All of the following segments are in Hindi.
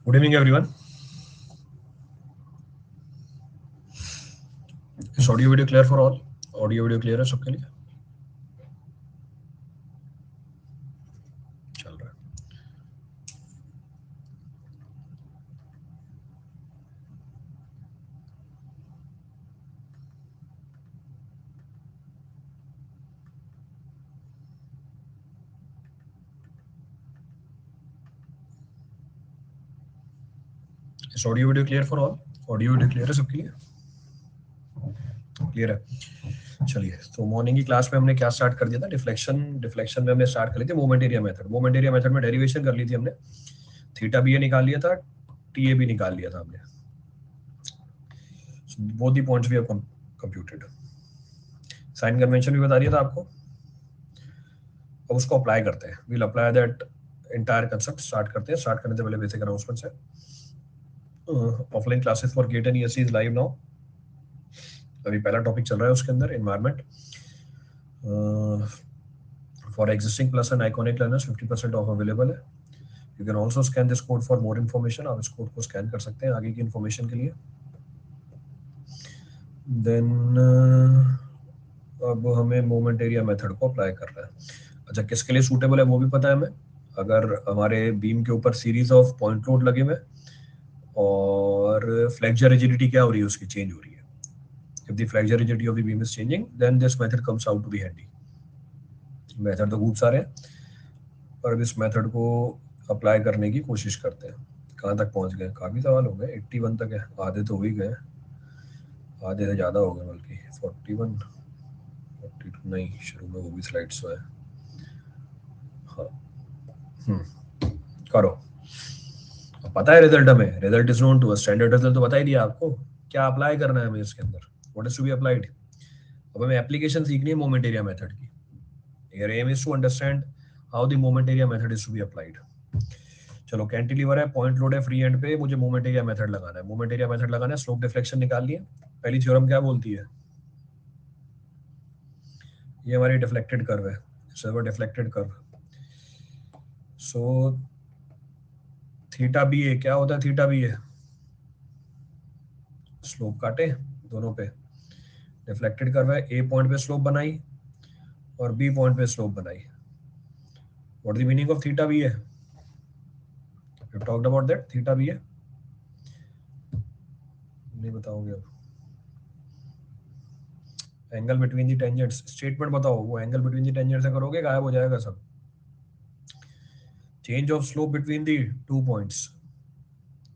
Good evening everyone. Is audio video clear for all? Audio video clear है सबके लिए? चल रहा है। Is audio video clear for all? Audio video clear है सबके लिए? क्लियर है। चलिए, तो मॉर्निंग की क्लास में हमने क्या स्टार्ट कर दिया था? डिफ्लेक्शन में हमने स्टार्ट कर ली थी moment area method. Moment area method में डेरिवेशन कर ली थी हमने। थीटा बी ए निकाल लिया था, टी ए भी निकाल लिया था हमने। Both the points we have computed. Sign convention भी बता दिया था आपको। अब उसको अप्लाई करते हैं। We'll apply that entire concept. Start करते हैं। स्टार्ट करने से पहले बेसिक अनाउंसमेंट्स है। Offline classes for GATE and ESE is live now. अभी पहला टॉपिक चल रहा है उसके अंदर, environment. For existing plus and iconic learners 50% off available है। You can also scan this code for more information. आप इस कोड को स्कैन कर सकते हैं आगे की इन्फॉर्मेशन के लिए। देन अब हमें मोमेंट एरिया मेथड को अप्लाई करना है। अच्छा, किसके लिए सूटेबल है वो भी पता है हमें। अगर हमारे बीम के ऊपर सीरीज ऑफ पॉइंट लोड लगे हुए और फ्लेक्सर रिजिडिटी क्या हो रही है, उसकी चेंज हो रही है। If the flexure rigidity of the beam is changing, then this method comes out to be handy. Method तो खूब सारे हैं, पर अब इस मेथड को अप्लाई करने की कोशिश करते हैं। कहाँ तक पहुँच गए? काफ़ी सवाल हो गए, 81 तक है। आधे तो हो ही गए, आधे से ज़्यादा हो गए बल्कि। 41 42 नहीं, शुरू में वो भी स्लाइड्स है। हाँ, करो। अब पता है रिजल्ट हमें, result is known to us. Standard result तो बता ही दिया आपको। क्या अप्लाई करना है हमें इसके अंदर, what is to be applied. अब हमें एप्लीकेशन सीखनी है मोमेंट एरिया मेथड की। Your aim is to understand how the moment area method is to be applied. चलो, कैंटिलीवर है, पॉइंट लोड है फ्री एंड पे, मुझे मोमेंट एरिया मेथड लगाना है। मोमेंट एरिया मेथड लगाना है, स्लोप डिफ्लेक्शन निकाल लिए। पहली थ्योरम क्या बोलती है? ये हमारी डिफ्लेक्टेड कर्व है, सर्वर deflected curve. So theta B A क्या होता है? थीटा बी ए स्लोप काटे दोनों पे। डिफ्लेक्टेड कर्व है, ए पॉइंट पे स्लोप बनाई और बी पॉइंट पे स्लोप बनाई। What the meaning of theta B A? We talked about that. Theta B A नहीं बताओगे अब? Angle between the tangents. Statement बताओ, वो एंगल बिटवीन दी टेंजेंट्स से करोगे गायब हो जाएगा सब। Change of slope between the two points.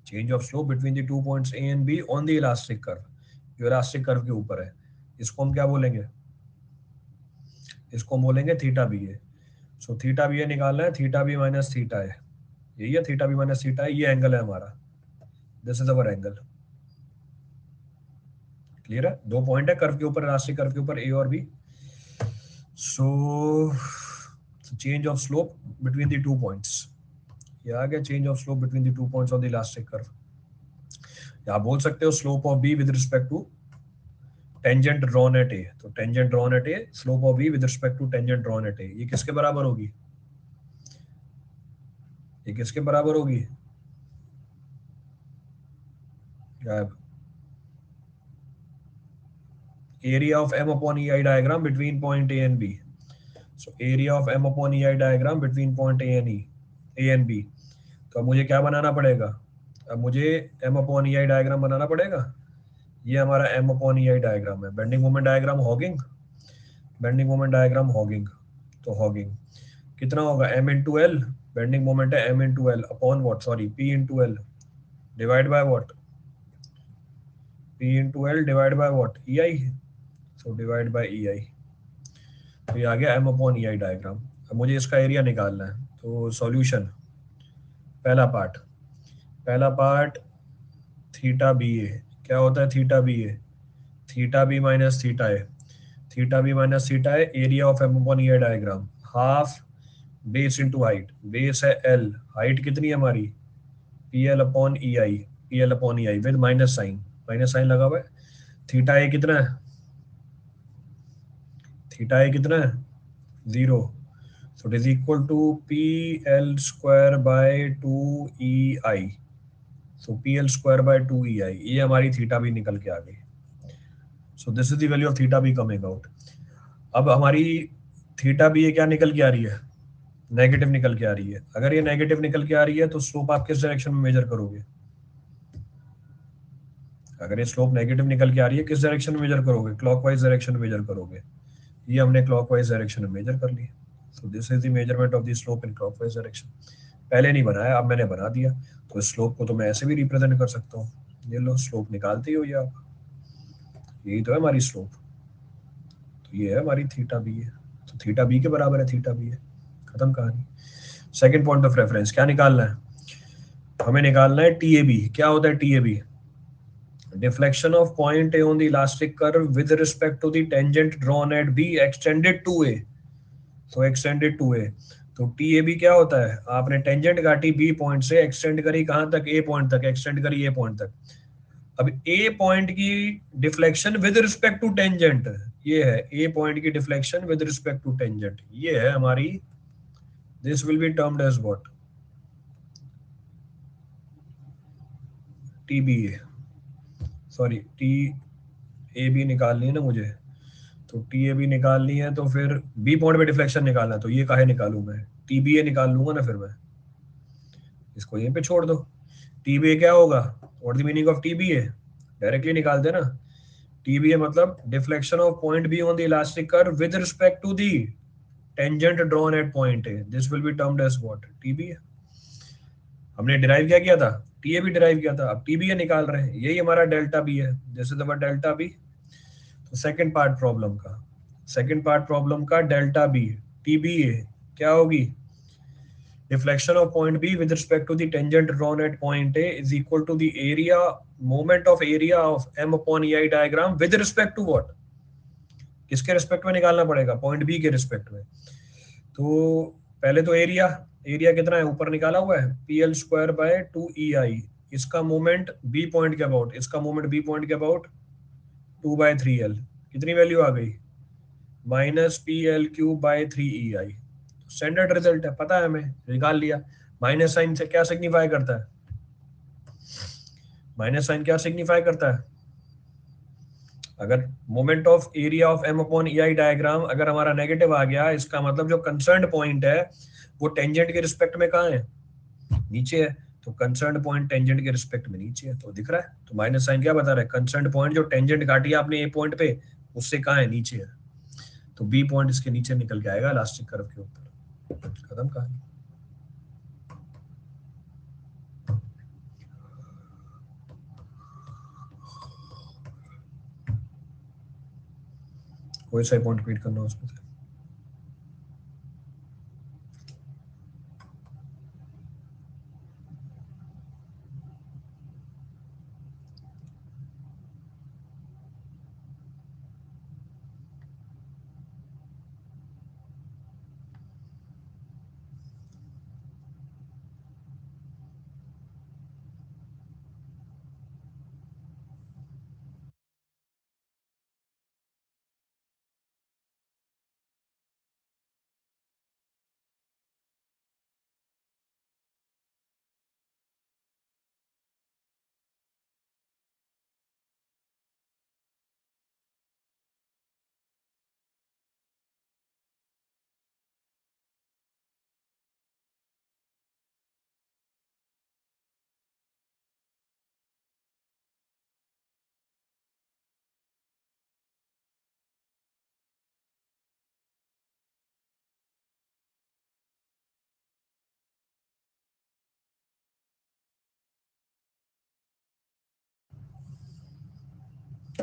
Change of slope between the two points A and B on the elastic curve, जो इलास्टिक कर्व के ऊपर है। इसको हम क्या बोलेंगे? इसको हम बोलेंगे थीटा बी ए। सो थीटा बी ए निकालना है, थीटा बी माइनस थीटा है। यही है, थीटा बी माइनस थीटा है। ये एंगल है हमारा, this is our angle. Clear है? दो पॉइंट है कर्व के ऊपर, इलास्टिक कर्व के ऊपर, ए और B. So change of slope between the two points, ये आ गया change of slope between the two points of the elastic curve. या आप बोल सकते हो slope of B with respect to tangent drawn at A. तो tangent drawn at A, slope of B with respect to tangent drawn at A, ये किसके बराबर होगी? ये किसके बराबर होगी? गायब। Area of M upon E I diagram between point A and B. So area of M upon E I diagram between point A and B. तो अब मुझे क्या बनाना पड़ेगा? अब मुझे M upon E I diagram बनाना पड़ेगा। ये हमारा M upon E I diagram है। Bending moment diagram hogging, bending moment diagram hogging. तो हॉगिंग कितना होगा? M into L. Bending moment है M into L upon what, sorry P into L divide by what, P into L divide by what, E I. So divide by E I. तो ये आ गया M upon E I diagram. अब मुझे इसका एरिया निकालना है। तो सॉल्यूशन, पहला पार्ट थीटा बी ए। क्या होता है theta B A? Theta B minus theta A. Theta B minus theta A, area of M upon E I diagram, half base into height. Base है एल, हाइट कितनी है हमारी? P L upon E I, P L upon E I with minus sign, minus sign लगा हुआ है। थीटा ए कितना है? थीटा ए कितना है? 0। So it is equal to PL square by 2EI. So PL square by 2EI, ये हमारी थीटा भी निकल के आ गई. So this is the value of theta b coming out. अब हमारी थीटा बी ये क्या निकल के आ रही है? नेगेटिव निकल के आ रही है. अगर ये नेगेटिव निकल के आ रही है तो स्लोप आप किस डायरेक्शन में मेजर करोगे? अगर ये स्लोप नेगेटिव निकल के आ रही है, किस डायरेक्शन में मेजर करोगे? क्लॉकवाइज डायरेक्शन में मेजर करोगे. ये हमने क्लॉकवाइज डायरेक्शन में मेजर कर ली. So this is the measurement of the slope in clockwise direction. पहले नहीं बनाया, अब मैंने बना दिया. तो स्लोप को तो मैं ऐसे भी रिप्रेजेंट कर सकता हूँ. ये लो, स्लोप निकालते ही हो ये आप. यही तो है हमारी स्लोप. तो ये है हमारी थीटा बी है. तो थीटा बी के बराबर है थीटा बी है. खत्म कहानी. सेकंड पॉइंट ऑफ रेफरेंस क्या निकालना है? हमें निकालना है टी ए बी. क्या होता है T A B? Deflection of point A on the elastic curve with respect to the tangent drawn at B extended to A. So extended to A. तो TAB क्या होता है? आपने टेंजेंट काटी B पॉइंट से, एक्सटेंड करी कहां तक? A पॉइंट तक. एक्सटेंड करी A पॉइंट तक. अब A पॉइंट की deflection with respect to tangent, ये है A पॉइंट की deflection with respect to tangent. ये है हमारी, this will be termed as what? TBA. Sorry, TAB निकालनी है ना मुझे. तो TAB निकालनी है तो फिर B पॉइंट पे डिफ्लेक्शन निकालना है. तो ये काहे निकालूं मैं? TBA निकाल लूंगा ना फिर मैं. इसको यहीं पे छोड़ दो. TBA क्या होगा? What the meaning of TBA? Directly निकाल देना. TBA मतलब deflection of point B on the elastic curve with respect to the tangent drawn at point A. This will be termed as what? TBA. हमने डिराइव क्या किया था? TAB डिराइव किया था. अब TBA निकाल रहे हैं. यही हमारा डेल्टा बी है. This is our delta B. तो सेकंड पार्ट प्रॉब्लम का डेल्टा बी TBA क्या होगी? Deflection of point B with respect to the tangent drawn at point A is equal to the area, moment of area of M upon EI diagram with respect to what? किसके रिस्पेक्ट में निकालना पड़ेगा? पॉइंट बी के रिस्पेक्ट में. तो पहले तो एरिया कितना है? ऊपर निकाला हुआ है, PL स्क्वायर बाय 2EI. इसका मोमेंट बी पॉइंट के अबाउट, इसका मोमेंट बी पॉइंट के अबाउट 2/3L. कितनी वैल्यू आ गई? -PL³/3EI. स्टैंडर्ड रिजल्ट है, पता है हमें, निकाल लिया. माइनस साइन से क्या सिग्निफाई करता है? माइनस साइन क्या सिग्निफाई करता है? अगर moment of area of M upon EI diagram अगर हमारा नेगेटिव आ गया, इसका मतलब जो कंसर्न्ड पॉइंट है वो टेंजेंट के रिस्पेक्ट में कहाँ है? नीचे है. तो कंसर्न्ड पॉइंट टेंजेंट के रिस्पेक्ट में नीचे है. तो दिख रहा है. तो माइनस साइन क्या बता रहा है? कंसर्न्ड पॉइंट जो टेंजेंट काटी है आपने ए पॉइंट पे, उससे कहाँ है? नीचे है. तो बी पॉइंट इसके नीचे निकल के आएगा इलास्टिक कर्व के ऊपर. खत्म कहानी. कोई सा पॉइंट रीड करना उसमें से.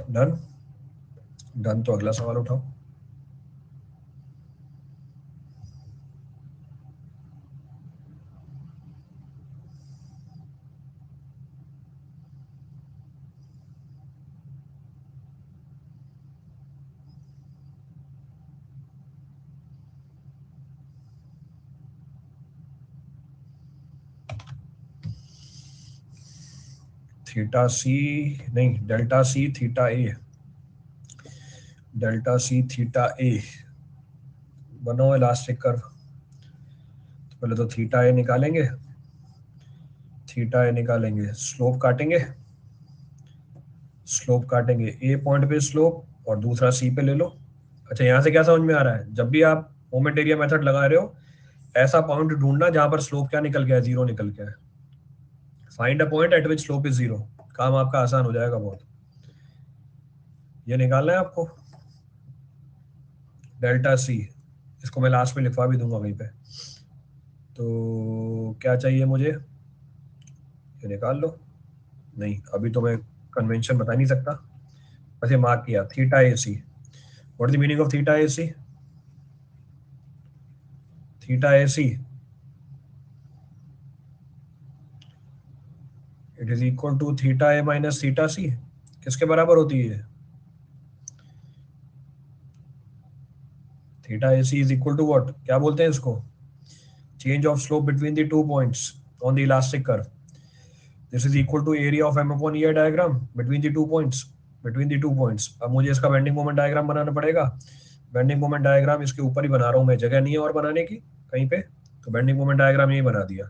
डन. डन. तो अगला सवाल उठाओ. थीटा सी नहीं, डेल्टा सी थीटा ए. डेल्टा सी थीटा ए बनाओ इलास्टिक कर्व. पहले तो थीटा ए निकालेंगे, थीटा ए निकालेंगे, स्लोप काटेंगे, स्लोप काटेंगे, ए पॉइंट पे स्लोप और दूसरा सी पे ले लो। अच्छा यहाँ से क्या समझ में आ रहा है, जब भी आप मोमेंट एरिया मेथड लगा रहे हो ऐसा पॉइंट ढूंढना जहां पर स्लोप क्या निकल गया है, जीरो निकल गया है। Find a point eight which slope is zero, काम आपका आसान हो जाएगा बहुत। ये निकालना है आपको डेल्टा सी, इसको मैं लास्ट में लिखवा भी दूंगा वहीं पे। तो क्या चाहिए मुझे, ये निकाल लो। नहीं अभी तो मैं कन्वेंशन बता नहीं सकता, बस ये मार्क किया theta A C. What is the meaning of theta A C? Theta A C it is equal to theta A minus theta C. किसके बराबर होती है? Theta A C is equal to what, क्या बोलते हैं इसको? Change of slope between the two points on the elastic curve. This is equal to area of M upon E I diagram between the two points, between the two points. अब मुझे इसका बेंडिंग मोमेंट डायग्राम बनाना पड़ेगा। बेंडिंग मोमेंट डायग्राम इसके ऊपर ही बना रहा हूँ मैं, जगह नहीं है और बनाने की कहीं पे, तो बेंडिंग मोमेंट डायग्राम यही बना दिया।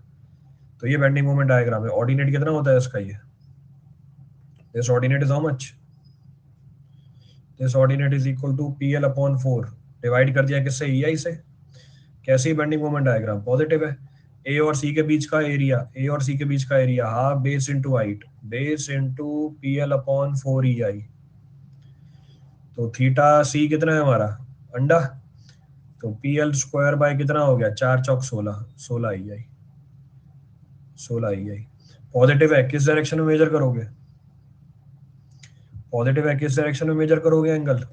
तो ये बेंडिंग मोमेंट डायग्राम है। ऑर्डिनेट कितना होता है इसका, ये this ordinate is how much, this ordinate is equal to P L upon four, divide कर दिया किससे, ई आई से। कैसी बेंडिंग मोमेंट डायग्राम, पॉजिटिव है। ए और सी के बीच का एरिया, ए और सी के बीच का area half base into height, base into P L upon four E I. तो थीटा सी कितना है हमारा, अंडा, तो पी एल स्क्वायर बाय कितना हो गया, चार चौक सोलह, सोलह ई आई, सोलह ई आई। पॉजिटिव है, किस डायरेक्शन में मेजर करोगे, पॉजिटिव है किस डायरेक्शन में मेजर करोगे एंगल,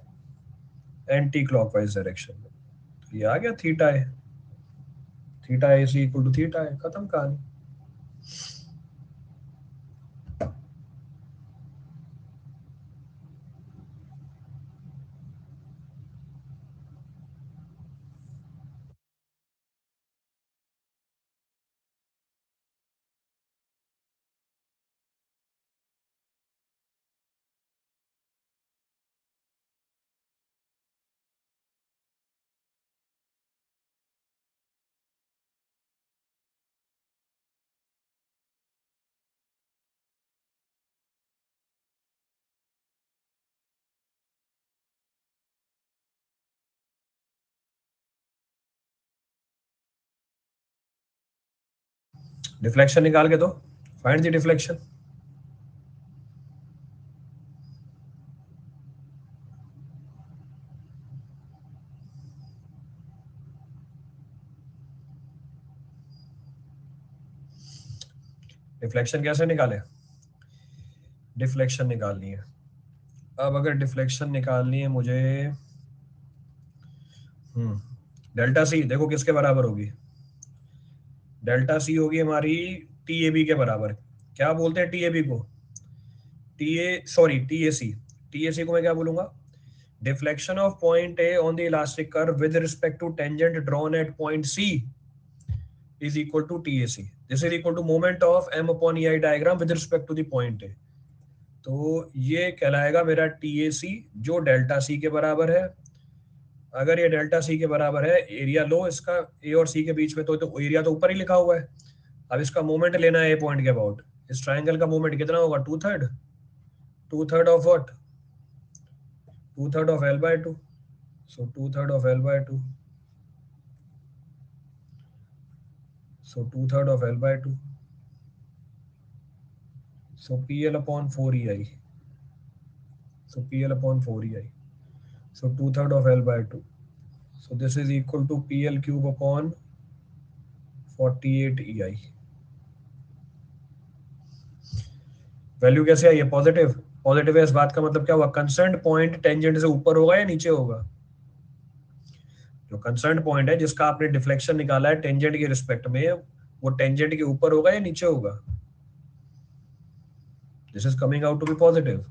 एंटी क्लॉकवाइज डायरेक्शन में। तो ये आ गया थीटा है, theta A C equal to theta है, खत्म कहानी। डिफ्लेक्शन निकाल के दो, फाइंड द डिफ्लेक्शन। डिफ्लेक्शन कैसे निकाले, डिफ्लेक्शन निकालनी है। अब अगर डिफ्लेक्शन निकालनी है मुझे, डेल्टा सी देखो किसके बराबर होगी, डेल्टा सी होगी हमारी टी ए बी के बराबर। क्या बोलते हैं टी ए बी को, T A sorry T A C, T A C को मैं क्या बोलूंगा, deflection of point A on the elastic curve with respect to tangent drawn at point C is equal to T A C. This is equal to moment of M upon E I diagram with respect to the point A. तो ये कहलाएगा मेरा टी ए सी, जो डेल्टा सी के बराबर है। अगर ये डेल्टा सी के बराबर है, एरिया लो इसका ए और सी के बीच में, तो एरिया तो ऊपर ही लिखा हुआ है। अब इसका मोमेंट लेना है ए पॉइंट के अबाउट, इस ट्राइंगल का मोमेंट कितना होगा, two third, two third of what, two third of L by two. So two third of L by two, so two third of L by two, so P L upon four E I, so P L upon four E I, so two third of L by two, so this is equal to P L cube upon 48 E I. Value कैसे आई है, पॉजिटिव, पॉजिटिव है, इस बात का मतलब क्या हुआ, कंसर्न पॉइंट टेंजेंट से ऊपर होगा या नीचे होगा। जो कंसर्न पॉइंट है जिसका आपने डिफ्लेक्शन निकाला है टेंजेंट के रिस्पेक्ट में, वो टेंजेंट के ऊपर होगा या नीचे होगा। This is coming out to be positive.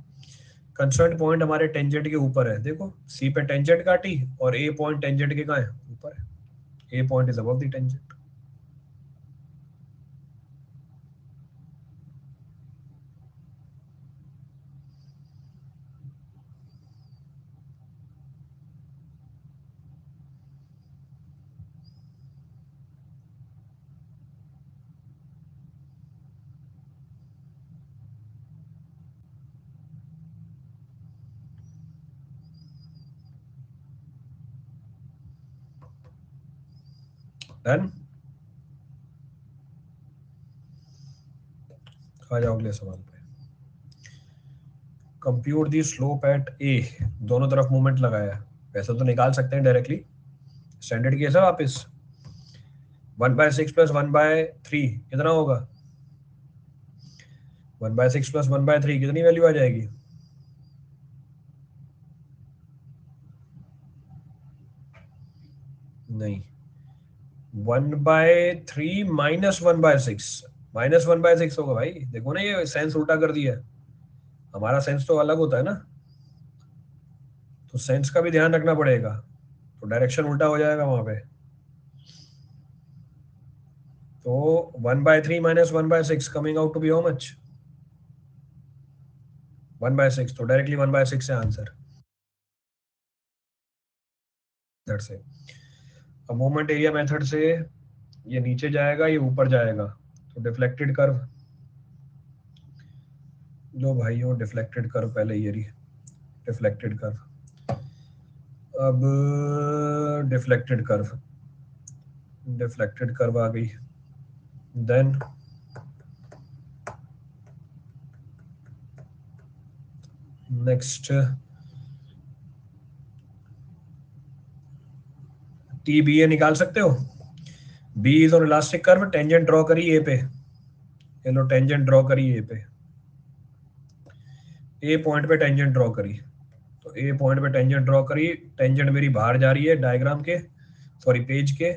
Concern point हमारे टेंजेंट के ऊपर है, देखो सी पे टेंजेंट काटी और ए पॉइंट टेंजेंट के कहाँ है, ऊपर है। A point is above the tangent. Done. आ जाओ अगले सवाल पे। Compute the slope at A, दोनों तरफ मूवमेंट लगाया है, वैसे तो निकाल सकते हैं डायरेक्टली, स्टैंडर्ड केस है वापस। 1/6 प्लस 1/3 कितना होगा? 1/6 प्लस 1/3 कितनी वैल्यू आ जाएगी? नहीं, 1/3 माइनस 1/6, -1/6 होगा भाई। देखो ना, ये सेंस उल्टा कर दिया है। हमारा सेंस तो अलग होता है ना, तो सेंस का भी ध्यान रखना पड़ेगा, तो डायरेक्शन उल्टा हो जाएगा वहां पे। तो 1/3 minus 1/6 coming out to be how much? 1/6, तो डायरेक्टली 1/6 है आंसर से। अब मोमेंट एरिया मेथड से ये नीचे जाएगा, ये ऊपर जाएगा, तो डिफ्लेक्टेड कर्व, लो भाइयों डिफ्लेक्टेड कर्व पहले, ये रही डिफ्लेक्टेड कर्व। अब डिफ्लेक्टेड कर्व आ गई। Then next T B A निकाल सकते हो। B is on elastic curve, tangent draw करी ए पे, ये लो टेंजेंट ड्रॉ करी ए पे, ए पॉइंट पे टेंजेंट ड्रॉ करी, तो ए पॉइंट पे टेंजेंट ड्रॉ करी, टेंजेंट मेरी बाहर जा रही है डायग्राम के, सॉरी पेज के,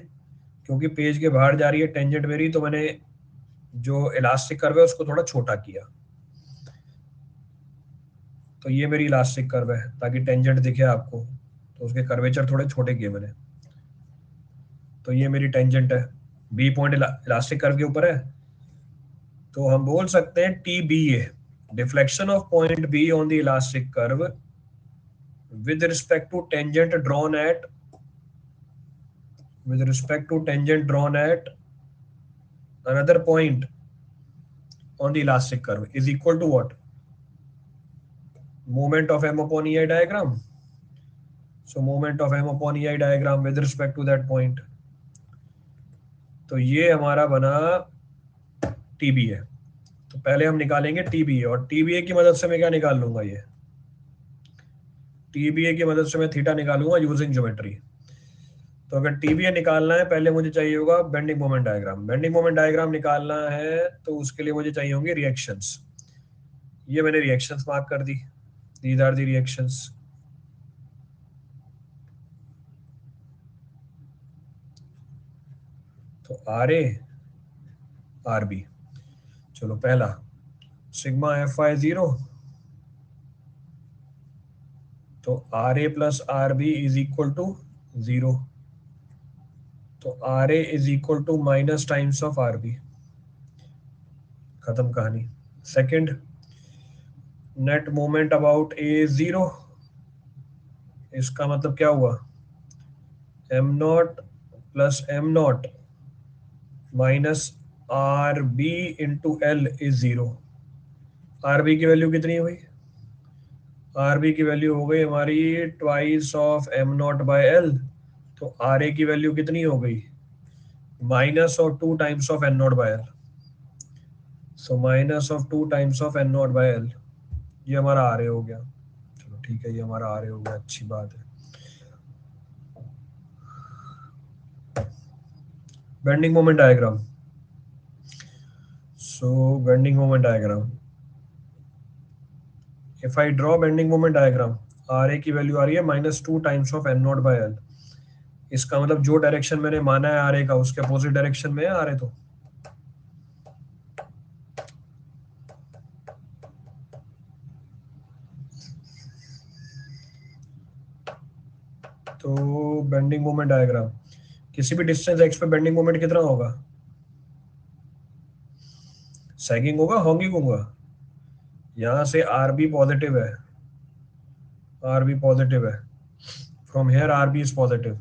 क्योंकि पेज के बाहर जा रही है टेंजेंट मेरी, तो मैंने जो इलास्टिक कर्व है उसको थोड़ा छोटा किया, तो ये मेरी इलास्टिक कर्व है ताकि टेंजेंट दिखे आपको, तो उसके कर्वेचर थोड़े छोटे किए मैंने, तो ये मेरी टेंजेंट है, बी पॉइंट इलास्टिक कर्व के ऊपर है, तो हम बोल सकते हैं T B A, deflection of point B on the elastic curve with respect to tangent drawn at with respect to tangent drawn at another point on the elastic curve is equal to what? Moment of m upon ei diagram. So moment of m upon ei diagram with respect to that point, तो ये हमारा बना TBA। तो पहले हम निकालेंगे TBA, और TBA की मदद से मैं क्या निकाल लूंगा? ये TBA की मदद से मैं थीटा निकालूंगा यूजिंग ज्योमेट्री। तो अगर TBA निकालना है, पहले मुझे चाहिए होगा bending moment diagram. Bending moment diagram निकालना है तो उसके लिए मुझे चाहिए होंगे रिएक्शंस। ये मैंने रिएक्शंस मार्क कर दी, दीज आर दी रिएक्शंस। तो आर ए आर बी, चलो पहला सिग्मा एफ आई 0, तो R A plus R B is equal to 0, तो R A is equal to minus times of R B, खत्म कहानी। Second, net moment about A 0, इसका मतलब क्या हुआ? M not plus M not minus R B into L is 0। R B की वैल्यू कितनी हुई? आर बी की वैल्यू हो गई हमारी twice of M not by L, तो आर ए की वैल्यू कितनी हो गई? Minus of 2 times of N not by L, so minus of 2 times of N not by L, ये हमारा आर ए हो गया। चलो ठीक है, ये हमारा आर ए हो गया, अच्छी बात है। Bending moment diagram, so bending moment diagram, if I draw bending moment diagram, R A की वैल्यू आ रही है -2 times of N not by L, इसका मतलब जो डायरेक्शन मैंने माना है आर ए का, उसके अपोजिट डायरेक्शन में है आर ए, तो बेंडिंग मोमेंट डायग्राम, किसी भी डिस्टेंस एक्स पे बेंडिंग मोमेंट कितना होगा? सैगिंग होगा, हॉगिंग होगा? यहाँ से आर बी पॉजिटिव है, आर बी पॉजिटिव है, from here R B is positive,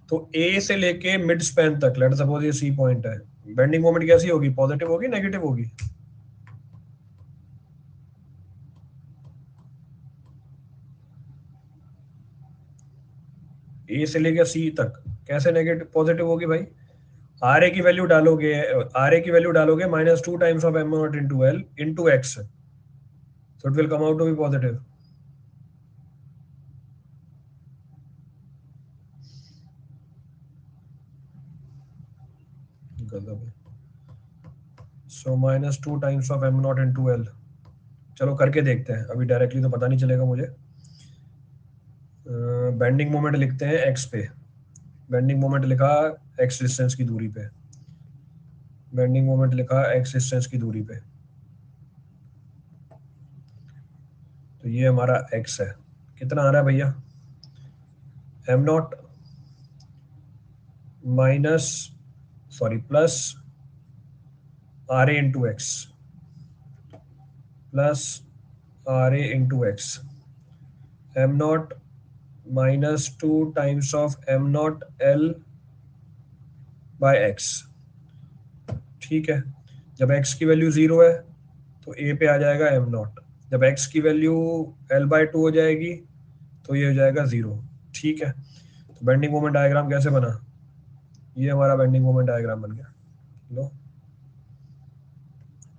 तो ए से लेके मिड स्पैन तक, लेट सपोज ये सी पॉइंट है, बेंडिंग मोमेंट कैसी होगी? पॉजिटिव होगी, नेगेटिव होगी? ए से लेके सी तक कैसे नेगेटिव पॉजिटिव होगी भाई? आर ए की वैल्यू डालोगे, आर ए की वैल्यू डालोगे -2 times of M not into L into X, so it will come out to be positive. So -2 times of M not into L. चलो करके देखते हैं, अभी डायरेक्टली तो पता नहीं चलेगा मुझे। बेंडिंग मोमेंट लिखते हैं एक्स पे। बेंडिंग मोमेंट लिखा एक्स डिस्टेंस की दूरी पे। बेंडिंग मोमेंट लिखा एक्स डिस्टेंस की दूरी पे। तो ये हमारा एक्स है। कितना आ रहा है भैया? M not minus, sorry, plus R A into X, plus R A into X. M naught -2 times of M naught L by X. ठीक है, जब एक्स की वैल्यू 0 है तो ए पे आ जाएगा एम नॉट। जब एक्स की वैल्यू L/2 हो जाएगी तो ये हो जाएगा 0। ठीक है, तो बेंडिंग मोमेंट डायग्राम कैसे बना? ये हमारा बेंडिंग मोमेंट डायग्राम बन गया। लो,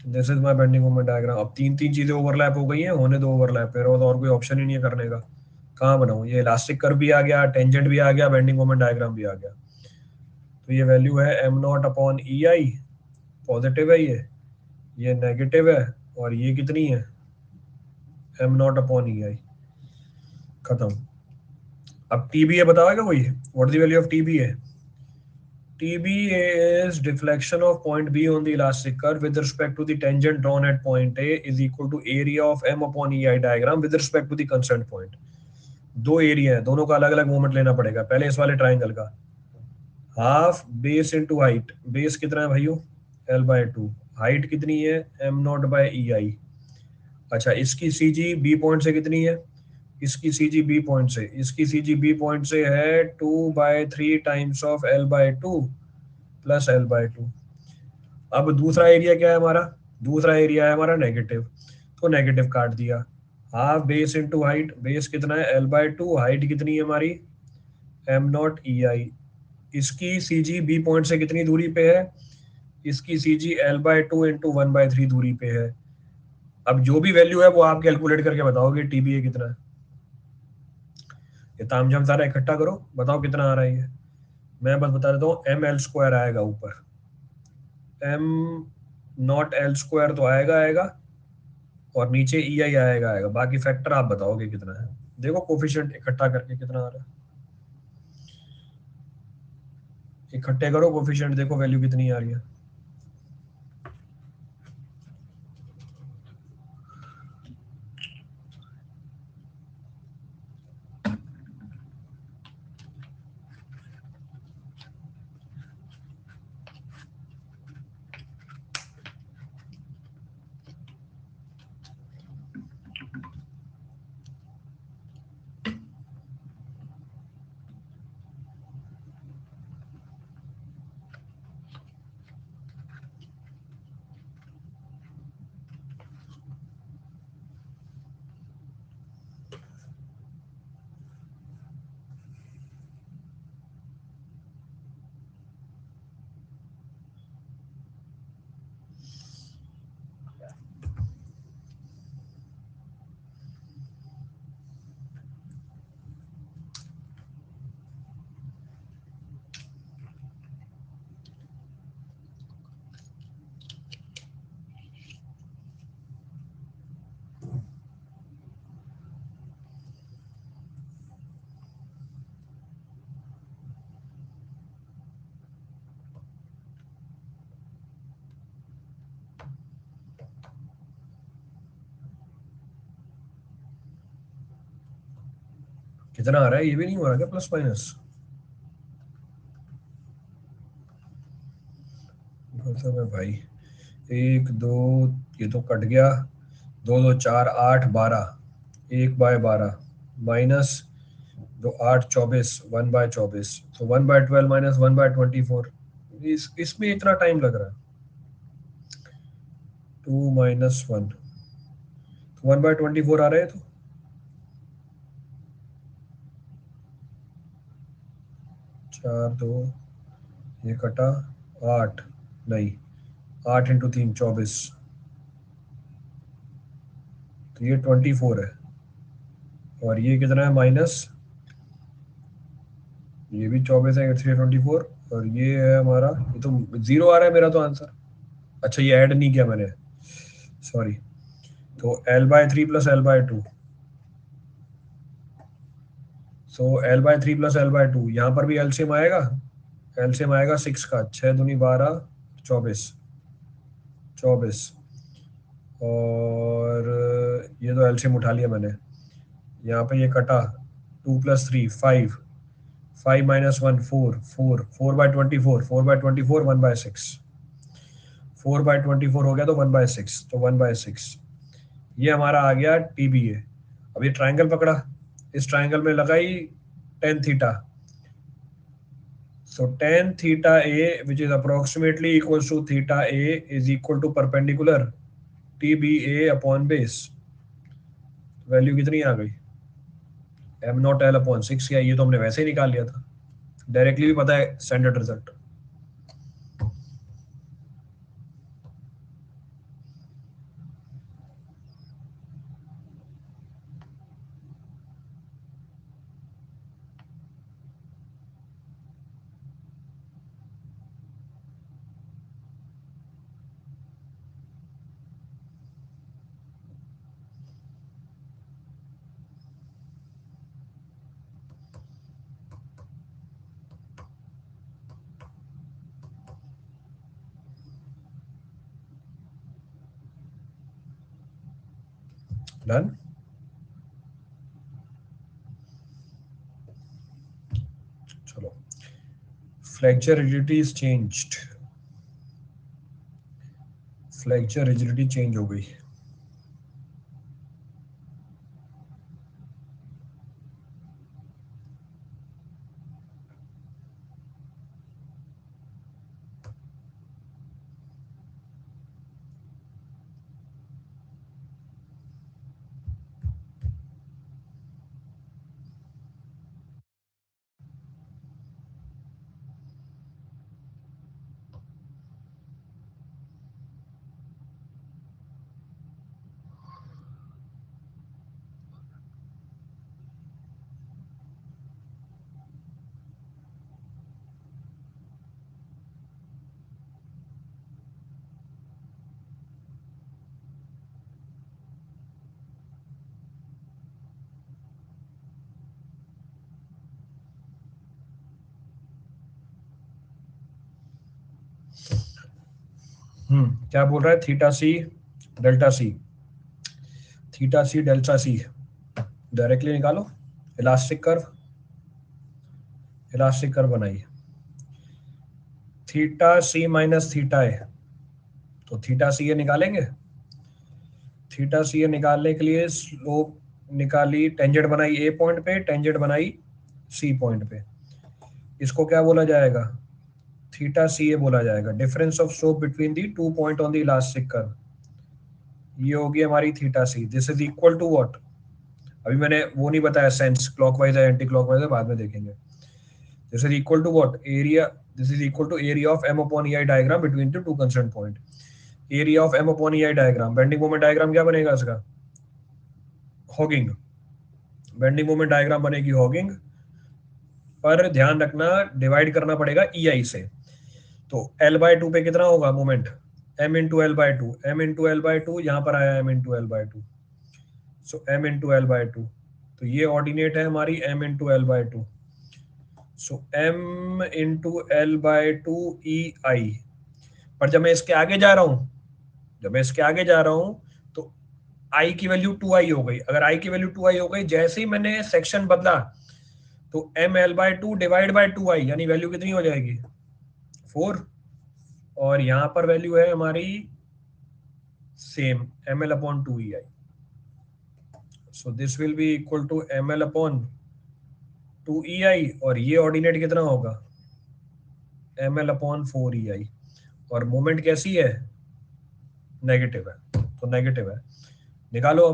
this is my bending moment diagram. अब तीन तीन चीजें ओवरलैप हो गई हैं, होने दो ओवरलैप, मेरे पास और कोई ऑप्शन ही नहीं है करने का। कहाँ बनाऊं? ये इलास्टिक कर्व भी आ गया, टेंजेंट भी आ गया, बेंडिंग मोमेंट डायग्राम भी आ गया। तो ये वैल्यू है M naught upon E I, positive है ये नेगेटिव है, और ये कितनी है? M naught upon E I. खत्म। अब टी बी ए बताओगे कोई? What the value of T B A? TBA is deflection of point B on the elastic curve with respect to the tangent drawn at point A is equal to area of M upon EI diagram with respect to the constant point। दो एरिया है, दोनों का अलग अलग मोमेंट लेना पड़ेगा। पहले इस वाले ट्राइंगल का half base into height. Base कितना है भाइयों? L/2। हाइट कितनी है? एम नॉट बाय ई आई। अच्छा, इसकी सी जी बी पॉइंट से कितनी है? इसकी सी जी बी पॉइंट से, इसकी सी जी बी पॉइंट से है 2/3 times of L/2 plus L/2। अब दूसरा एरिया क्या है हमारा? दूसरा एरिया है हमारा नेगेटिव, तो नेगेटिव काट दिया। Half base into height. Base कितना है? L/2। हाइट कितनी है हमारी? एम नॉट ई आई। इसकी सी जी बी पॉइंट से कितनी दूरी पे है? इसकी सी जी L/2 इंटू 1/3 दूरी पे है। अब जो भी वैल्यू है वो आप कैलकुलेट करके बताओगे टीबीए कितना है। ये तामझाम सारा इकट्ठा करो, बताओ कितना आ रहा है ये। मैं बस बता देता हूँ, एम एल स्क्वायर आएगा ऊपर। एम नॉट एल स्क्वायर तो आएगा आएगा, और नीचे ई आई आएगा आएगा। बाकी फैक्टर आप बताओगे कितना है। देखो कोफिशिएंट इकट्ठा करके कितना आ रहा है। इकट्ठे करो कोफिशिएंट, देखो वैल्यू कितनी आ रही है। कितना आ रहा है? ये भी नहीं हो रहा क्या प्लस माइनस? मतलब है भाई, 1 2, ये तो कट गया। 2 2 4 8 12, 1/12 माइनस 2 8 24, 1/24, तो 1/12 माइनस 1/24। इसमें इतना टाइम लग रहा है। 2 - 1, 1/24 आ रहे हैं तो। 4 2, ये कटा 8, नहीं 8 इंटू 3 24, तो ये 24 है। और ये कितना है माइनस, ये भी 24 है, 3 24, और ये है हमारा, ये तो 0 आ रहा है मेरा तो आंसर। अच्छा ये ऐड नहीं किया मैंने, सॉरी। तो L/3 प्लस L/2, सो L/3 प्लस L/2, यहाँ पर भी एलसीएम आएगा। एलसीएम आएगा 6 का, 6 दूनी 12, 24, 24। और ये तो एलसीएम उठा लिया मैंने। यहाँ पे ये कटा 2 + 3 5, 5 - 1 4, 4, 4/24, 4/24, 1/6, 4/24 हो गया तो 1/6, तो 1/6 ये हमारा आ गया TBA। अब ये ट्राइंगल पकड़ा, इस ट्राइंगल में लगाई tan theta, so tan theta A which is approximately equals to theta A is equal to perpendicular TBA upon base। Value कितनी आ गई, m0L/6, या ये तो हमने वैसे ही निकाल लिया था, डायरेक्टली भी पता है स्टैंडर्ड रिजल्ट। डन। चलो, flexure rigidity is changed, flexure rigidity change हो गई। क्या बोल रहा है, theta C delta C, theta C delta C directly निकालो। इलास्टिक कर्व, इलास्टिक कर्व बनाइए। Theta C minus theta A, तो थीटा सी ए निकालेंगे। थीटा सी ए निकालने के लिए स्लोप निकाली, टेंजेंट बनाई ए पॉइंट पे, टेंजेंट बनाई सी पॉइंट पे, इसको क्या बोला जाएगा, थीटा सी ए बोला जाएगा। Difference of slope between the 2 point on the elastic curve, ये होगी हमारी theta C. This is equal to what, अभी मैंने वो नहीं बताया सेंस क्लॉकवाइज है एंटी क्लॉकवाइज है, बाद में देखेंगे। This is equal to what, area, this is equal to area of m upon ei diagram between the two concern point. Area of m upon ei diagram, bending moment diagram क्या बनेगा इसका, हॉगिंग। बेंडिंग मोमेंट डायग्राम बनेगी हॉगिंग, पर ध्यान रखना डिवाइड करना पड़ेगा EI से। तो L/2 पे कितना होगा moment, m into L/2, m into L/2, यहाँ पर आया m इंटू L/2, सो m इंटू L/2, तो ये ऑर्डिनेट है हमारी m इंटू L/2, सो m इंटू L/2 EI। पर जब मैं इसके आगे जा रहा हूं, जब मैं इसके आगे जा रहा हूं, तो I की वैल्यू 2I हो गई। अगर I की वैल्यू 2I हो गई, जैसे ही मैंने सेक्शन बदला, तो mL/2 डिवाइड बाय 2I, यानी वैल्यू कितनी हो जाएगी 4, और यहां पर वैल्यू है हमारी same mL/2EI। So this will be equal to mL/2EI, और ये ऑर्डिनेट कितना होगा mL/4EI। और मोमेंट कैसी है, नेगेटिव है, तो नेगेटिव है। निकालो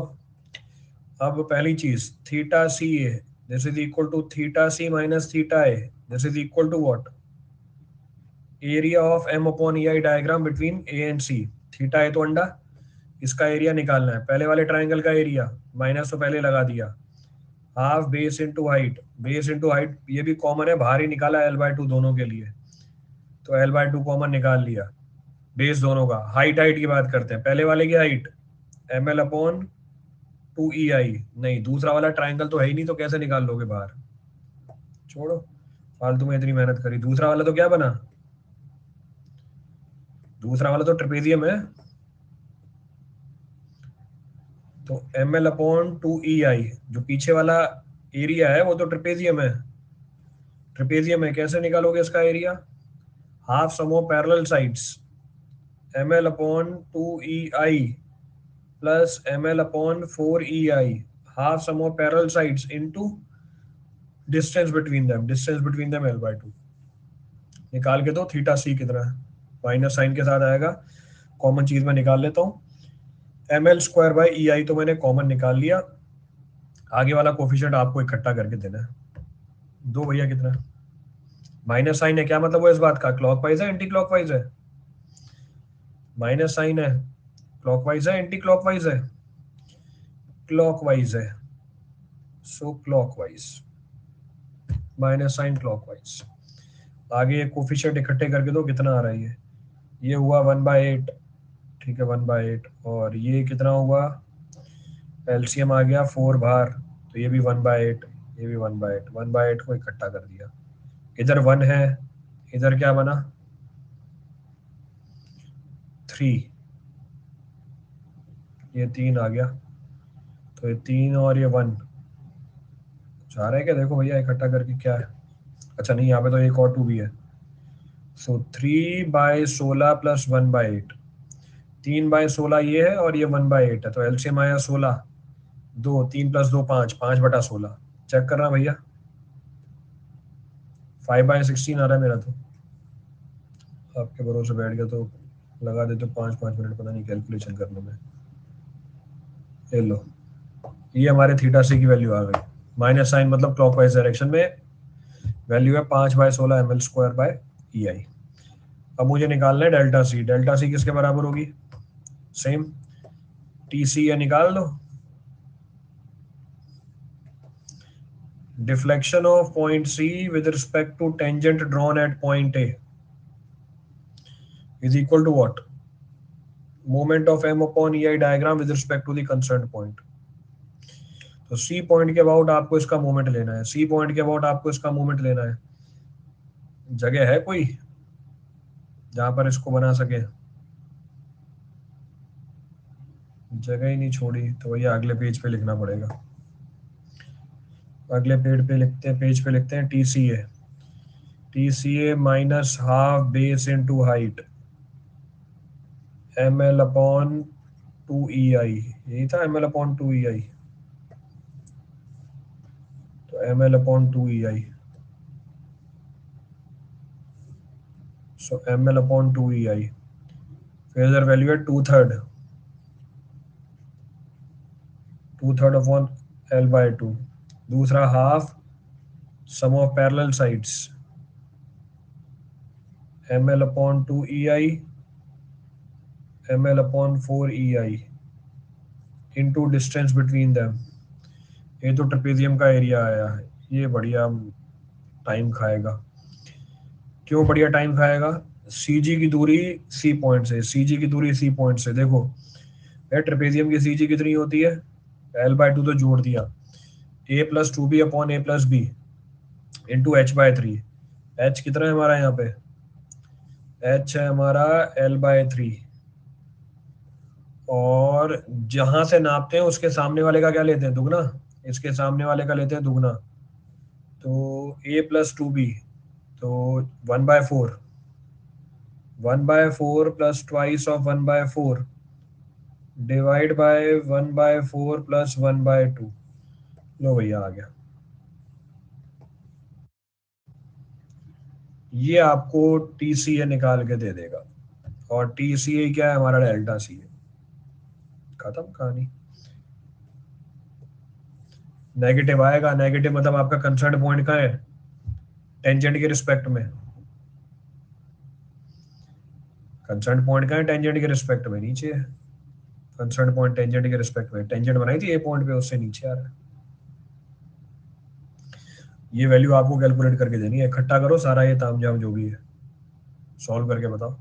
अब पहली चीज theta C A, This is equal to theta c minus theta a. This is equal to what? Area of m upon ei diagram between a and c. Theta है तो अंडा, इसका एरिया निकालना है। पहले वाले ट्राइंगल का एरिया माइनस तो पहले लगा दिया, half base into height, base into height ये भी कॉमन है, बाहर ही निकाला L/2 दोनों के लिए, तो L/2 कॉमन निकाल लिया, बेस दोनों का। हाइट हाइट की बात करते हैं, पहले वाले की हाइट ml अपॉन 2ei, नहीं दूसरा वाला ट्राइंगल तो है ही नहीं, तो कैसे निकाल लोगे बाहर, छोड़ो फालतू में इतनी मेहनत करी। दूसरा वाला तो क्या बना, दूसरा वाला तो ट्रेपेजियम है, तो ml अपॉन 2ei, जो पीछे वाला एरिया है वो तो ट्रेपेजियम है, ट्रेपेजियम है, कैसे निकालोगे इसका area, half sum of parallel sides ml upon 2ei plus ml upon 4ei, half sum of parallel sides into distance between them, distance between them L/2। निकाल के तो थीटा सी कितना है, माइनस साइन के साथ आएगा, कॉमन चीज में निकाल लेता हूँ, ml स्क्वायर बाई ei तो मैंने कॉमन निकाल लिया, आगे वाला कोफिशिएंट आपको इकट्ठा करके देना है। दो भैया कितना, माइनस साइन है, क्या मतलब वो इस बात का, क्लॉकवाइज है एंटी क्लॉकवाइज है, माइनस साइन है क्लॉकवाइज है एंटी क्लॉकवाइज है, क्लॉकवाइज है, सो क्लॉकवाइज, माइनस साइन क्लॉकवाइज। आगे ये कोफिशिएंट इकट्ठे करके दो, कितना आ रहा है ये हुआ 1/8, ठीक है 1/8, और ये कितना हुआ, एलसीएम आ गया 4 बाहर, तो ये भी 1/8, ये भी 1/8, 1/8 को इकट्ठा कर दिया, इधर 1 है, इधर क्या बना 3, ये 3 आ गया, तो ये 3 और ये 1 चाह रहे हैं क्या, देखो भैया इकट्ठा करके क्या है, अच्छा नहीं यहाँ पे तो एक और 2 भी है, सो 3/16 प्लस 1/8, 3/16 ये है और ये 1/8 है, तो एलसीएम आया 16, 2 3 प्लस 2 5, 5/16, चेक करना भैया, 5/16 आ रहा है मेरा, तो आपके भरोसे बैठ गया तो लगा देते 5-5 मिनट, पता नहीं कैलकुलेशन करने में। ये लो, ये हमारे थीटा सी की वैल्यू आ गई, माइनस साइन मतलब क्लॉकवाइज डायरेक्शन में, वैल्यू है 5/16 ml स्क्वायर बाय ei। अब मुझे निकालना है डेल्टा सी, डेल्टा सी किसके बराबर होगी, सेम टी सी है, निकाल दो, deflection of point C with respect to tangent drawn at point A is equal to what, moment of m upon ei diagram with respect to the concerned point। तो सी पॉइंट के अबाउट आपको इसका मोमेंट लेना है, सी पॉइंट के अबाउट आपको इसका मोमेंट लेना है, जगह है कोई जहां पर इसको बना सके, जगह ही नहीं छोड़ी, तो भैया अगले पेज पे लिखना पड़ेगा, अगले पेज पे लिखते हैं, पेज पे लिखते हैं T C A minus half base into height ml upon 2ei, यही था ml अपॉन 2ei, तो ml upon 2ei, so ml upon 2ei, फिर इधर वैल्यू है 2/3 अपॉन L/2, दूसरा half sum of parallel sides ml upon 2ei ml upon 4ei into distance between them, ये तो ट्रेपेजियम का एरिया आया है, ये बढ़िया टाइम खाएगा, क्यों बढ़िया टाइम खाएगा, सीजी की दूरी सी पॉइंट से, सीजी की दूरी सी पॉइंट से, देखो ट्रेपेजियम की सीजी कितनी होती है, L/2 तो जोड़ दिया, a+2b upon a+b into h/3, h कितना है हमारा यहाँ पे, h है हमारा L/3, और जहां से नापते हैं उसके सामने वाले का क्या लेते हैं, दुगना, इसके सामने वाले का लेते हैं दुगना, तो a+2b, तो 1/4, 1/4 plus twice of 1/4 divide by 1/4 plus 1/2, लो भैया आ गया, ये आपको TCA निकाल के दे देगा, और TCA क्या है हमारा, डेल्टा सी है, खत्म कहानी। नेगेटिव आएगा, नेगेटिव मतलब आपका कंसर्न पॉइंट कहाँ है, टेंजेंट के रिस्पेक्ट में। कंसर्न पॉइंट कहाँ है टेंजेंट के रिस्पेक्ट में, नीचे है। कंसर्न पॉइंट टेंजेंट के रिस्पेक्ट में, टेंजेंट बनाई थी ए पॉइंट पे, उससे नीचे आ रहा है। ये वैल्यू आपको कैलकुलेट करके देनी है, इकट्ठा करो सारा ये तामझाम जो भी है, सॉल्व करके बताओ।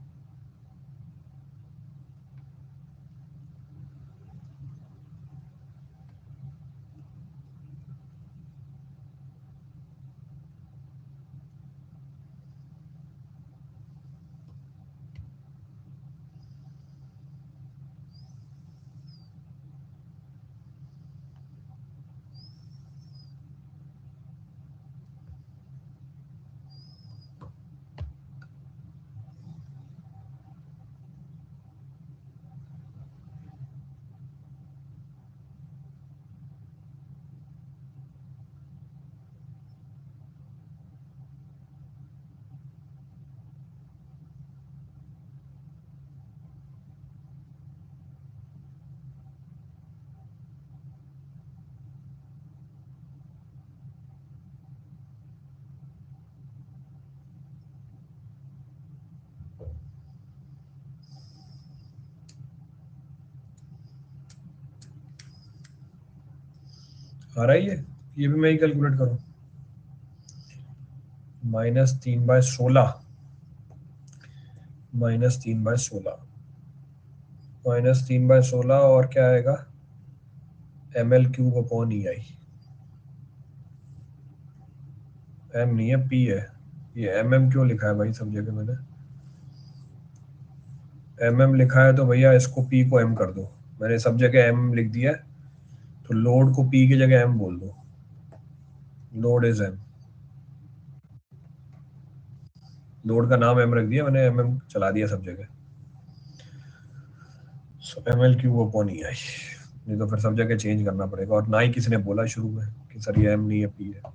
आ रहा है ये भी मैं ही कैलकुलेट करूँ। -3/16, -3/16, -3/16 और क्या आएगा, ml³ EI। एम नहीं है, पी है। ये क्यों लिखा है भाई सब जगह मैंने, लिखा है तो भैया इसको पी को एम कर दो। मैंने सब जगह एम लिख दिया है, तो लोड को पी की जगह एम बोल दो। लोड इज एम, लोड का नाम एम रख दिया मैंने, चला दिया सब जगह। सो ml³/EI, नहीं तो फिर सब जगह चेंज करना पड़ेगा, और ना ही किसी ने बोला शुरू में कि सर ये एम नहीं है, पी है।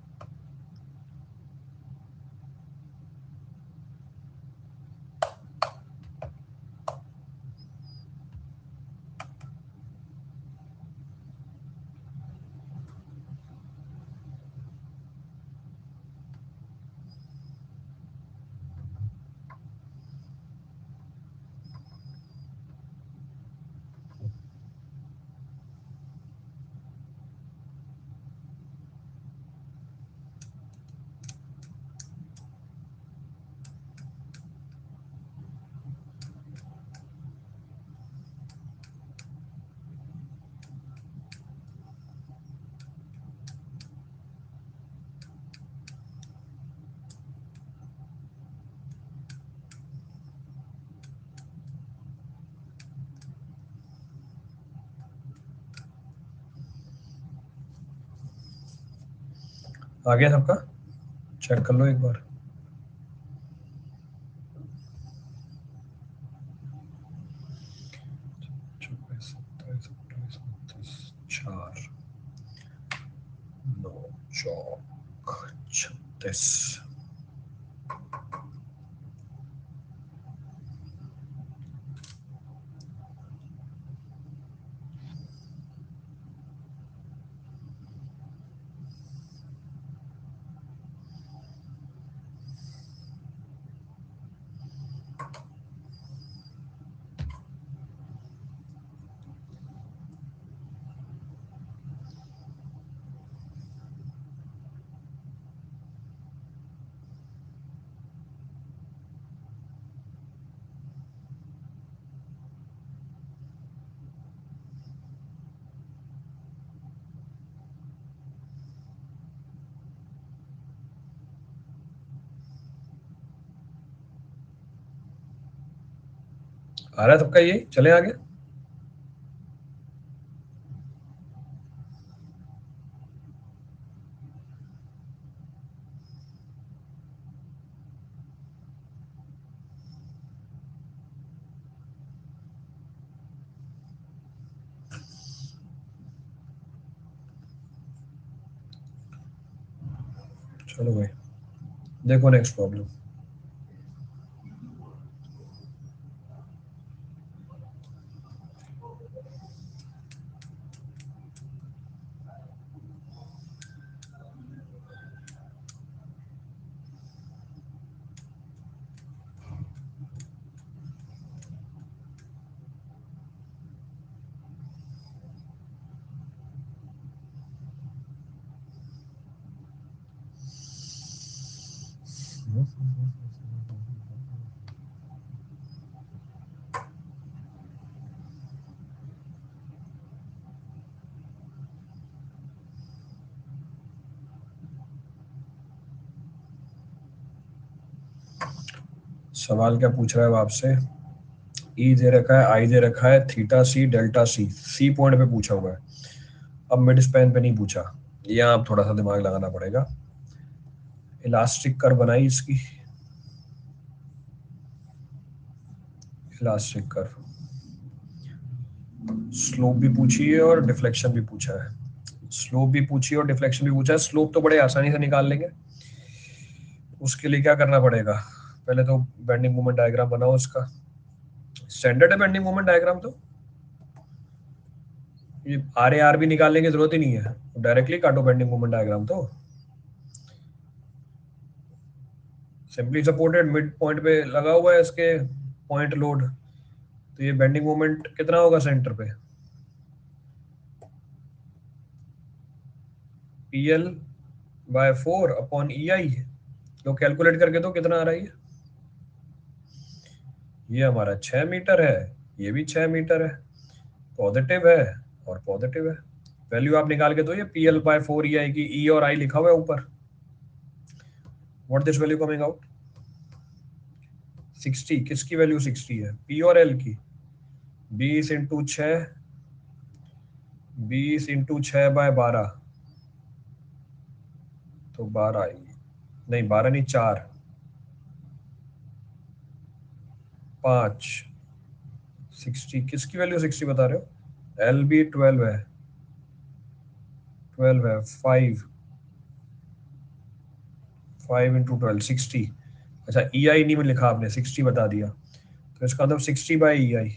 आ गया सबका, चेक कर लो एक बार। चार, 9 चौक 36। आ रहा है सबका, ये चले आगे। चलो भाई, देखो नेक्स्ट प्रॉब्लम। सवाल क्या पूछ रहा है वो आपसे? ई दे रखा है, आई दे रखा है, theta C delta C, C point पे पूछा हुआ है। अब मिड स्पैन पे नहीं पूछा, यहाँ आप थोड़ा सा दिमाग लगाना पड़ेगा। इलास्टिक कर्व बनाई इसकी, इलास्टिक कर्व, स्लोप भी पूछी है और डिफ्लेक्शन भी पूछा है। स्लोप भी पूछी और डिफ्लेक्शन भी पूछा है। स्लोप तो बड़े आसानी से निकाल लेंगे। उसके लिए क्या करना पड़ेगा? पहले तो बेंडिंग मोमेंट डायग्राम बनाओ इसका। स्टैंडर्ड है बेंडिंग मोमेंट डायग्राम, तो ये आर ए आर भी निकालने की जरूरत ही नहीं है, डायरेक्टली काटो बेंडिंग मोमेंट डायग्राम। तो सिंपली सपोर्टेड मिड पॉइंट पे लगा हुआ है इसके पॉइंट लोड, तो ये बेंडिंग मोमेंट कितना होगा सेंटर पे? P L by 4 upon E I. तो कैलकुलेट करके तो कितना आ रहा है ये हमारा 6 मीटर है, ये भी 6 मीटर है, पॉजिटिव है और पॉजिटिव है। वैल्यू आप निकाल के दो, ये पी एल बाय 4 ई आई की, ई और आई लिखा हुआ है ऊपर। What this value coming out? 60। किसकी वैल्यू 60 है? पी और एल की। 20 × 6, 20 × 6/12, तो 12 आएगी। नहीं 12 नहीं, 4, 5, 60। किसकी वैल्यू 60 बता रहे हो? एल बी 12 है, 12 है, 5 × 12 60। अच्छा ई आई नहीं में लिखा आपने, 60 बता दिया, तो इसका मतलब 60/EI,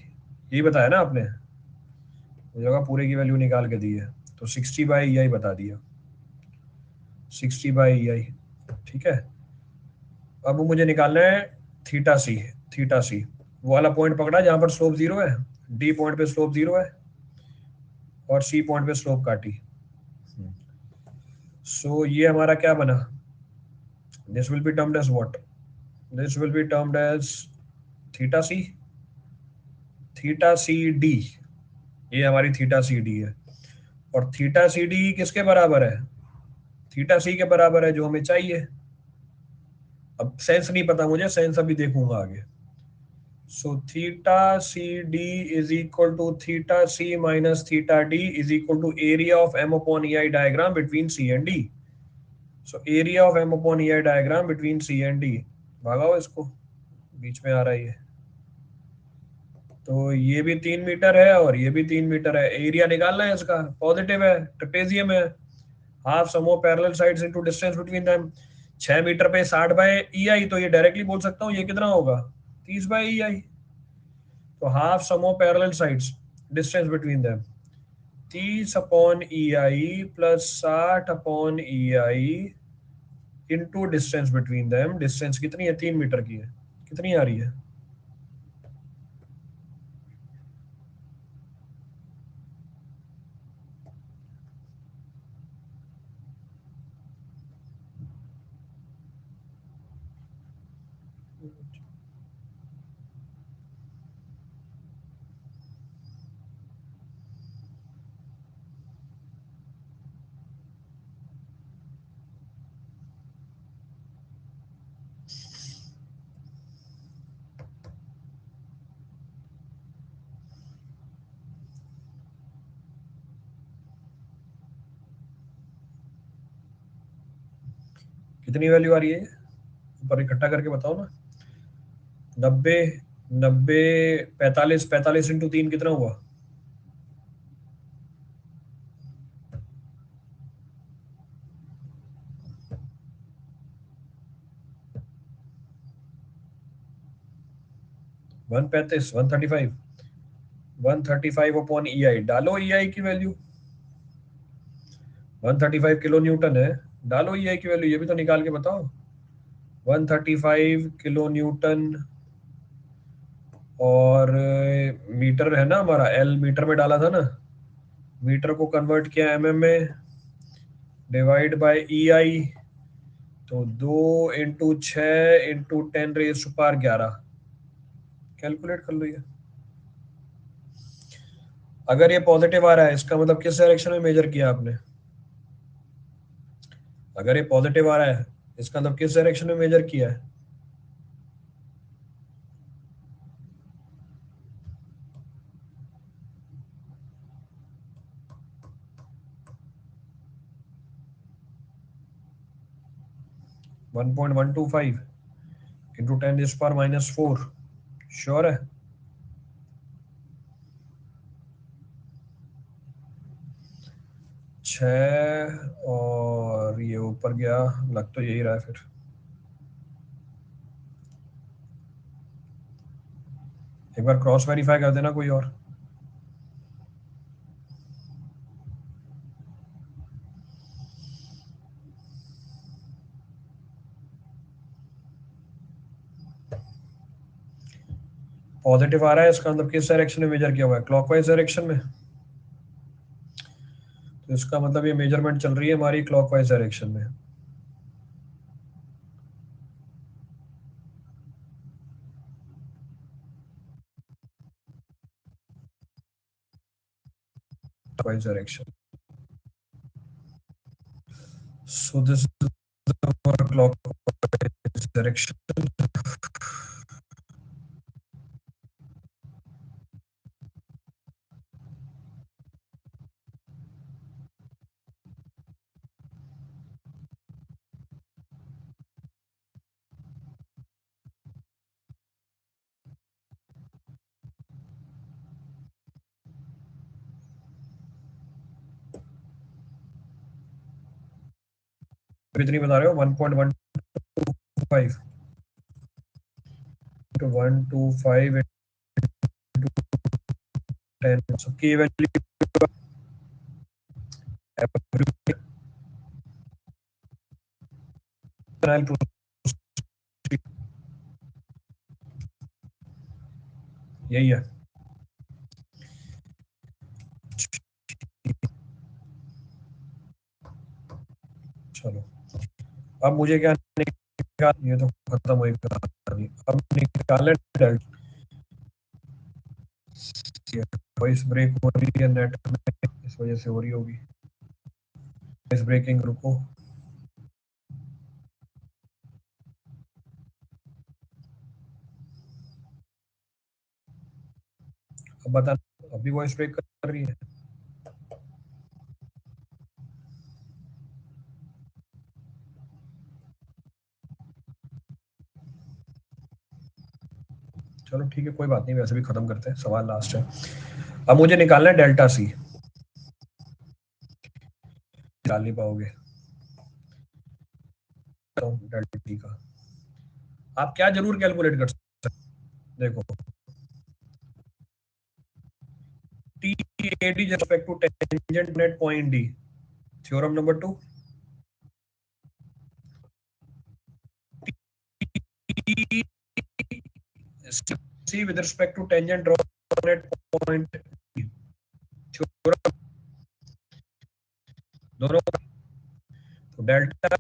यही बताया ना आपने? मुझे लगा पूरे की वैल्यू निकाल के दी है, तो 60/EI बता दिया, 60/EI। ठीक है। अब मुझे निकालना है थीटा सी। थीटा सी वो वाला पॉइंट पकड़ा जहां पर स्लोप 0 है, डी पॉइंट पे स्लोप 0 है और सी पॉइंट पे स्लोप काटी। सो ये हमारा क्या बना? This will be termed as what? This will be termed as theta C, theta C D. ये हमारी थीटा सी डी है, और थीटा सी डी किसके बराबर है? थीटा सी के बराबर है, जो हमें चाहिए। अब सेंस नहीं पता मुझे, सेंस अभी देखूंगा आगे। So theta C D is equal to theta C minus theta D is equal to area of M upon E I diagram between C and D. So area of M upon E I diagram between C and D, भागाओ इसको, बीच में आ रहा है ये, तो ये भी 3 मीटर है और ये भी 3 मीटर है। एरिया निकालना है इसका, पॉजिटिव है, ट्रेपेजियम है, half sum of parallel sides into distance between them. 6 metre पे 60/EI, तो ये डायरेक्टली बोल सकता हूँ ये कितना होगा? 30/EI। तो half sum of parallel sides, distance between them, 30/EI plus 60/EI into distance between them. Distance कितनी है? 3 मीटर की है। कितनी आ रही है? कितनी वैल्यू आ रही है ये? ऊपर इकट्ठा करके बताओ ना। 90, 90, 45, 45 × 3 कितना हुआ? 135, 135, 135 अपॉन ई आई। डालो ई आई की वैल्यू, 135 किलो न्यूटन है। डालो ई आई की वैल्यू, ये भी तो निकाल के बताओ। 135 किलो न्यूटन, और मीटर है ना हमारा, एल मीटर में डाला था ना, मीटर को कन्वर्ट किया एमएम में, डिवाइड बाय ई आई, तो 2 × 6 × 10⁻⁻11। कैलकुलेट कर लो ये। अगर ये पॉजिटिव आ रहा है, इसका मतलब किस डायरेक्शन में मेजर किया आपने? अगर ये पॉजिटिव आ रहा है, इसका मतलब किस डायरेक्शन में मेजर किया है? 1.125 इंटू 10⁻⁻⁴। श्योर है? छः और ये ऊपर गया, लग तो यही रहा है फिर। एक बार क्रॉस वेरीफाई कर देना कोई और। पॉजिटिव आ रहा है, इसका मतलब किस डायरेक्शन में मेजर किया हुआ है? क्लॉकवाइज डायरेक्शन में। तो इसका मतलब ये मेजरमेंट चल रही है हमारी क्लॉकवाइज डायरेक्शन में। Clockwise direction. So this is our clockwise direction. कितनी बता रहे हो? 1.125 to 125 into 10. So key value यही है। चलो अब मुझे क्या निकाल, ये तो खत्म हो गई। अब निकाले डेल्टा। वॉइस ब्रेक हो रही है नेट में, इस वजह से हो रही होगी वॉइस ब्रेकिंग। रुको, अब बता। अभी वॉइस ब्रेक कर रही है? चलो ठीक है, कोई बात नहीं, वैसे भी खत्म करते हैं, सवाल लास्ट है। अब मुझे निकालना है डेल्टा सी। निकाल नहीं पाओगे तो डेल्टा टी का आप क्या जरूर कैलकुलेट कर सकते हैं। देखो, T A D respect to tangent at point D. Theorem number 2, C with respect to tangent draw at point. Theorem दोनों। तो delta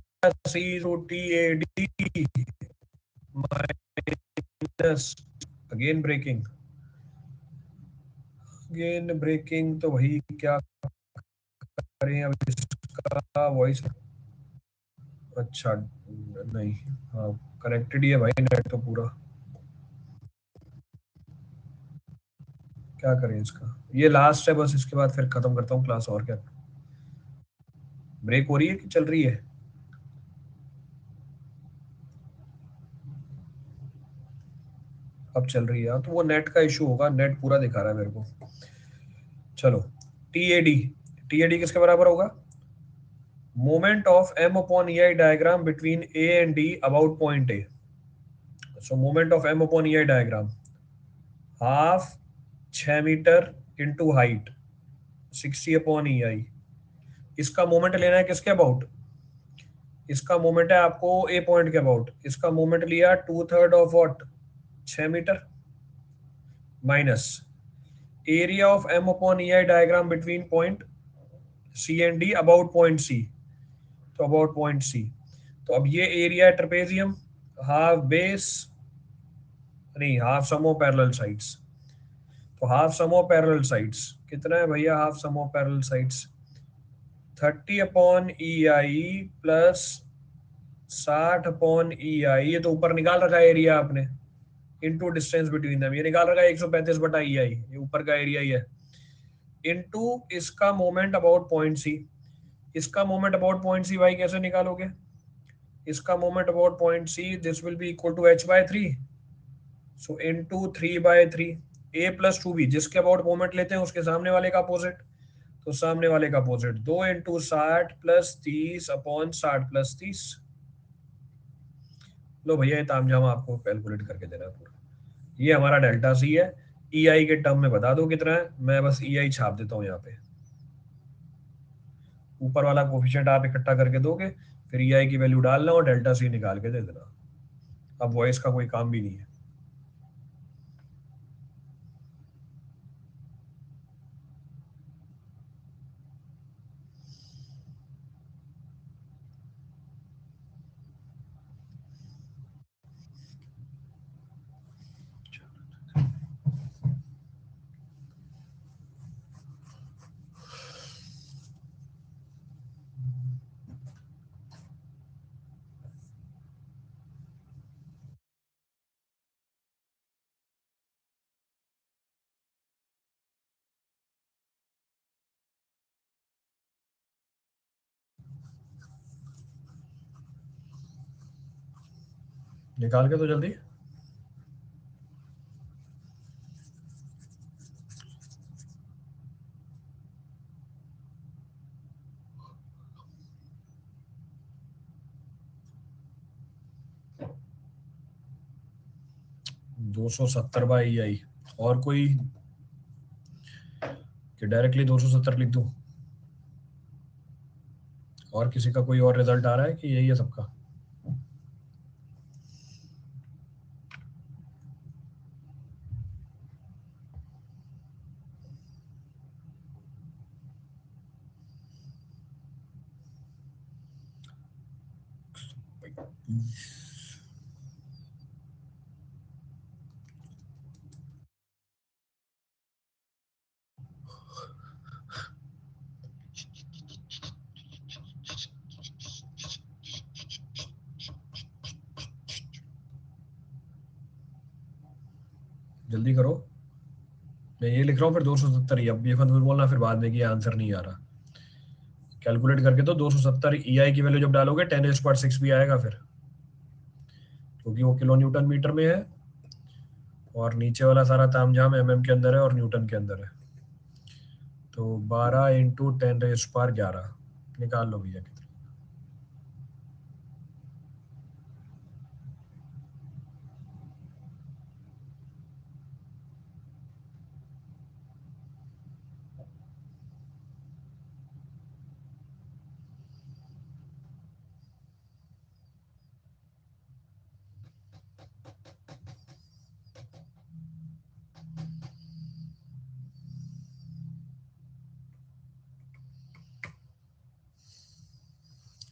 C row T A D minus, again breaking, again breaking, तो वही क्या करें अब इसका वॉइस। अच्छा नहीं, हाँ कनेक्टेड ही है भाई नेट तो पूरा। क्या करें इसका, ये लास्ट है बस, इसके बाद फिर खत्म करता हूँ क्लास। और क्या, ब्रेक हो रही है कि चल रही है? अब चल रही है, तो वो नेट का इशू होगा, नेट पूरा दिखा रहा है मेरे को। चलो, T A D, T A D किसके बराबर होगा? Moment of M upon E I diagram between A and D about point A. So moment of M upon E I diagram, half 6 meter into height 60 upon E I. इसका मोमेंट लेना है किसके अबाउट? इसका मोमेंट है आपको ए पॉइंट के अबाउट। इसका मोमेंट लिया 2/3 of what, 6 metre, minus area of M upon E I diagram between point C and D about point C. तो अबाउट पॉइंट सी, तो अब ये एरिया है ट्रेपेजियम, हाफ बेस, नहीं half sum of parallel sides. तो half sum of parallel sides कितना है भैया? Half sum of parallel sides 30 upon E I plus 60 upon E आई। ये तो ऊपर निकाल रखा है एरिया आपने, इनटू डिस्टेंस बिटवीन देम, ये निकाल रखा है 135 बटा ई आई, ये ऊपर का एरिया ही है, इनटू इसका मोमेंट अबाउट पॉइंट सी। इसका मोमेंट अबाउट पॉइंट सी भाई कैसे निकालोगे? इसका moment about point C, this will be equal to h by 3, so into 3 by 3, a plus 2b, जिसके अबाउट मोमेंट लेते हैं उसके सामने वाले का अपोजिट, तो सामने वाले का opposite 2 into 60 plus 30 upon 60 plus 30। लो भैया ये तामझाम आपको कैलकुलेट करके देना है पूरा। ये हमारा डेल्टा सी है, ई आई के टर्म में बता दो कितना है, मैं बस ई आई छाप देता हूँ यहाँ पे, ऊपर वाला कोफिशिएंट आप इकट्ठा करके दोगे, फिर ई आई की वैल्यू डालना और डेल्टा सी निकाल के दे देना। अब वॉइस का कोई काम भी नहीं है। निकाल के तो जल्दी। दो सौ सत्तर बाई ई आई, और कोई कि डायरेक्टली 270 लिख दूं? और किसी का कोई और रिजल्ट आ रहा है कि यही है सबका? जल्दी करो, मैं ये लिख रहा हूँ फिर 270 ही, अब ये मत बोलना फिर बाद में कि आंसर नहीं आ रहा। कैलकुलेट करके तो 270 ई आई की वैल्यू जब डालोगे 10⁻6 भी आएगा फिर, क्योंकि वो किलो न्यूटन मीटर में है और नीचे वाला सारा तामझाम एम के अंदर है और न्यूटन के अंदर है। तो 12 इंटू 10⁻11 निकाल लो भैया कितना।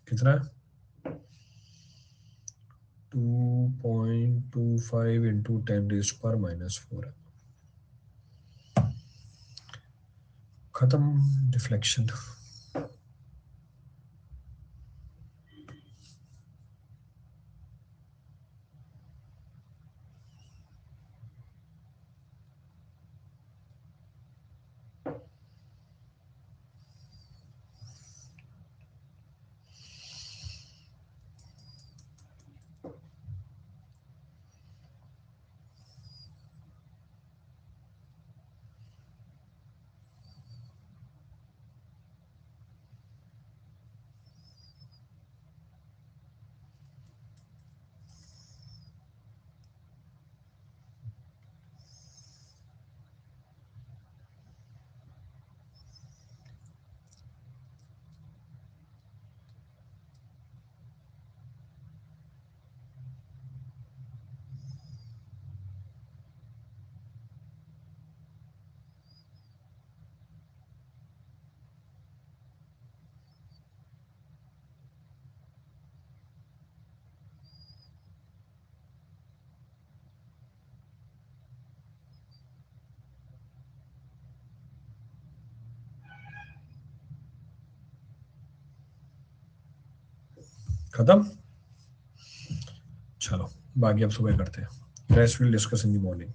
कितना है? 2.25 इंटू 10⁻⁻4 है। खत्म डिफ्लेक्शन। खत्म। चलो बाकी अब सुबह करते हैं, rest will discuss in the morning.